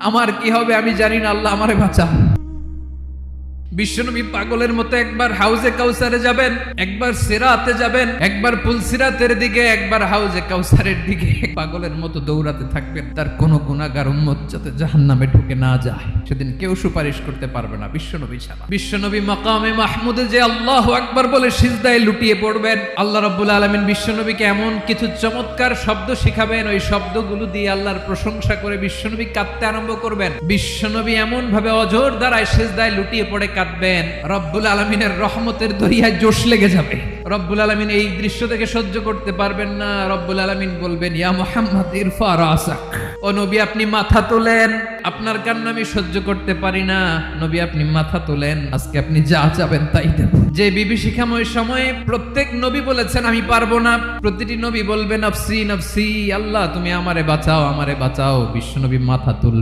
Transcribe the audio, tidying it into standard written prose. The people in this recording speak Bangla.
আমার কি হবে আমি জানি না, আল্লাহ আমারে বাঁচান। বিশ্বনবী পাগলের মতো একবার হাউজে কাউসারে যাবেন, একবার সিরাতে যাবেন, একবার পুলসিরাতের দিকে, একবার হাউজে কাউসারের দিকে পাগলের মতো দৌড়াতে থাকবেন। তার কোনো গুনাহগার উম্মত যাতে জাহান্নামে ঢুকে না যায়, সেদিন কেউ সুপারিশ করতে পারবে না বিশ্বনবী ছাড়া। বিশ্বনবী মাকামে মাহমুদে যে আল্লাহু আকবার বলে সিজদায় লুটিয়ে পড়বেন, আল্লাহ রাব্বুল আলামিন বিশ্বনবীকে এমন কিছু চমৎকার শব্দ শিখাবেন, ওই শব্দগুলো দিয়ে আল্লাহর প্রশংসা করে বিশ্বনবী কাঁদতে আরম্ভ করবেন। বিশ্বনবী এমন ভাবে অজর দ্বারায় সিজদায় লুটিয়ে পড়ে কাঁদবেন, রব্বুল আলামিনের রহমতের দরিয়ায় জোশ লেগে যাবে। রব্বুল আলামিন এই দৃশ্য থেকে সহ্য করতে পারবেন না। রব্বুল আলামিন বলবেন, ইয়া মুহাম্মদ ইরফা রাসাক, ও নবী আপনি মাথা তোলেন, আপনার কান্না আমি সহ্য করতে পারি না, নবী আপনি মাথা তোলেন, আজকে আপনি যা চাবেন তাই দেব। যে বিভীষিকাময় সময়ে প্রত্যেক নবী বলেছেন আমি পারবো না, প্রতিটি নবী বলবেন নফসি নফসি, আল্লাহ তুমি আমারে বাঁচাও, আমারে বাঁচাও, বিশ্বনবী মাথা তুলবে।